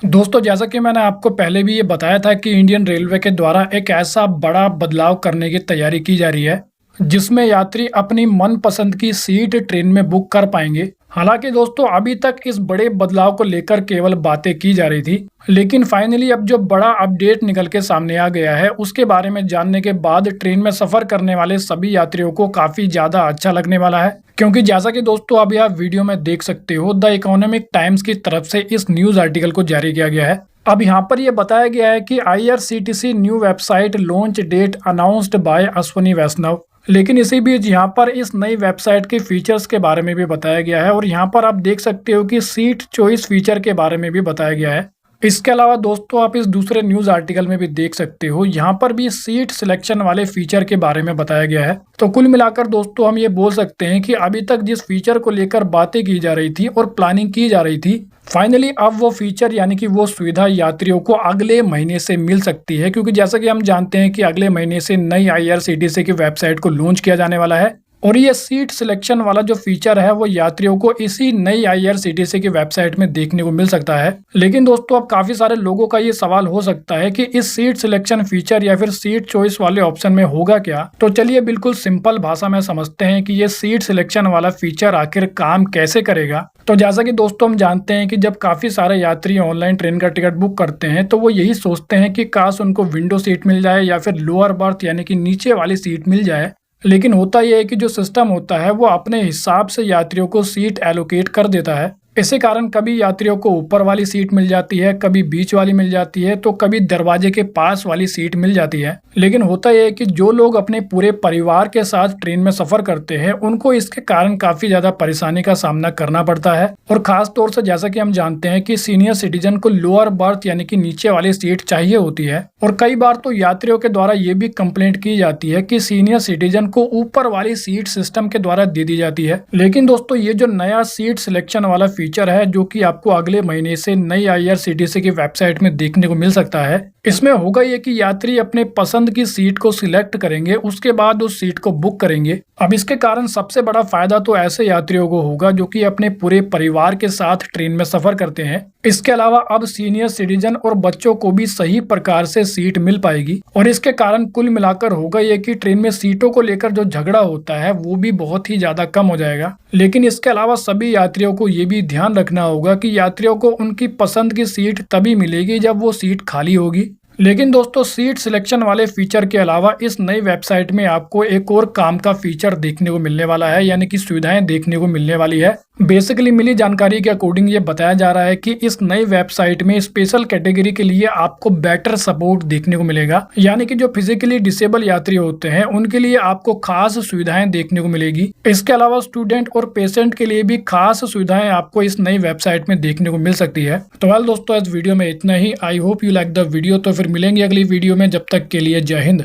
दोस्तों, जैसा कि मैंने आपको पहले भी ये बताया था कि इंडियन रेलवे के द्वारा एक ऐसा बड़ा बदलाव करने की तैयारी की जा रही है जिसमें यात्री अपनी मनपसंद की सीट ट्रेन में बुक कर पाएंगे। हालांकि दोस्तों, अभी तक इस बड़े बदलाव को लेकर केवल बातें की जा रही थी, लेकिन फाइनली अब जो बड़ा अपडेट निकल के सामने आ गया है उसके बारे में जानने के बाद ट्रेन में सफर करने वाले सभी यात्रियों को काफी ज्यादा अच्छा लगने वाला है। क्योंकि जैसा कि दोस्तों अभी आप वीडियो में देख सकते हो, द इकोनॉमिक टाइम्स की तरफ से इस न्यूज आर्टिकल को जारी किया गया है। अब यहाँ पर यह बताया गया है कि IRCTC new website launch date announced by Ashwini Vaishnaw. लेकिन इसी बीच यहाँ पर इस नई वेबसाइट के फीचर्स के बारे में भी बताया गया है और यहाँ पर आप देख सकते हो कि सीट चॉइस फीचर के बारे में भी बताया गया है। इसके अलावा दोस्तों आप इस दूसरे न्यूज आर्टिकल में भी देख सकते हो, यहाँ पर भी सीट सिलेक्शन वाले फीचर के बारे में बताया गया है। तो कुल मिलाकर दोस्तों हम ये बोल सकते हैं कि अभी तक जिस फीचर को लेकर बातें की जा रही थी और प्लानिंग की जा रही थी, फाइनली अब वो फीचर यानी कि वो सुविधा यात्रियों को अगले महीने से मिल सकती है। क्योंकि जैसा कि हम जानते हैं कि अगले महीने से नई IRCTC की वेबसाइट को लॉन्च किया जाने वाला है और ये सीट सिलेक्शन वाला जो फीचर है वो यात्रियों को इसी नई IRCTC की वेबसाइट में देखने को मिल सकता है। लेकिन दोस्तों अब काफी सारे लोगों का ये सवाल हो सकता है कि इस सीट सिलेक्शन फीचर या फिर सीट चॉइस वाले ऑप्शन में होगा क्या। तो चलिए बिल्कुल सिंपल भाषा में समझते हैं कि ये सीट सिलेक्शन वाला फीचर आखिर काम कैसे करेगा। तो जैसा कि दोस्तों हम जानते हैं कि जब काफी सारे यात्री ऑनलाइन ट्रेन का टिकट बुक करते हैं तो वो यही सोचते हैं कि काश उनको विंडो सीट मिल जाए या फिर लोअर बर्थ यानी कि नीचे वाली सीट मिल जाए। लेकिन होता यह है कि जो सिस्टम होता है वो अपने हिसाब से यात्रियों को सीट एलोकेट कर देता है। इसी कारण कभी यात्रियों को ऊपर वाली सीट मिल जाती है, कभी बीच वाली मिल जाती है, तो कभी दरवाजे के पास वाली सीट मिल जाती है। लेकिन होता यह है कि जो लोग अपने पूरे परिवार के साथ ट्रेन में सफर करते हैं उनको इसके कारण काफी ज्यादा परेशानी का सामना करना पड़ता है। और खास तौर से जैसा कि हम जानते हैं कि सीनियर सिटीजन को लोअर बर्थ यानी कि नीचे वाली सीट चाहिए होती है और कई बार तो यात्रियों के द्वारा ये भी कंप्लेंट की जाती है कि सीनियर सिटीजन को ऊपर वाली सीट सिस्टम के द्वारा दे दी जाती है। लेकिन दोस्तों ये जो नया सीट सिलेक्शन वाला फीचर है जो कि आपको अगले महीने से नई IRCTC की वेबसाइट में देखने को मिल सकता है, इसमें होगा ये कि यात्री अपने पसंद की सीट को सिलेक्ट करेंगे, उसके बाद उस सीट को बुक करेंगे। अब इसके कारण सबसे बड़ा फायदा तो ऐसे यात्रियों को होगा जो कि अपने पूरे परिवार के साथ ट्रेन में सफर करते हैं। इसके अलावा अब सीनियर सिटीजन और बच्चों को भी सही प्रकार से सीट मिल पाएगी और इसके कारण कुल मिलाकर होगा ये कि ट्रेन में सीटों को लेकर जो झगड़ा होता है वो भी बहुत ही ज्यादा कम हो जाएगा। लेकिन इसके अलावा सभी यात्रियों को ये भी ध्यान रखना होगा कि यात्रियों को उनकी पसंद की सीट तभी मिलेगी जब वो सीट खाली होगी। लेकिन दोस्तों सीट सिलेक्शन वाले फीचर के अलावा इस नई वेबसाइट में आपको एक और काम का फीचर देखने को मिलने वाला है, यानी कि सुविधाएं देखने को मिलने वाली है। बेसिकली मिली जानकारी के अकॉर्डिंग ये बताया जा रहा है कि इस नई वेबसाइट में स्पेशल कैटेगरी के लिए आपको बेटर सपोर्ट देखने को मिलेगा, यानी कि जो फिजिकली डिसेबल यात्री होते हैं उनके लिए आपको खास सुविधाएं देखने को मिलेगी। इसके अलावा स्टूडेंट और पेशेंट के लिए भी खास सुविधाएं आपको इस नई वेबसाइट में देखने को मिल सकती है। तो वेल दोस्तों इस वीडियो में इतना ही। I hope you like the video. तो फिर मिलेंगे अगली वीडियो में, जब तक के लिए जय हिंद।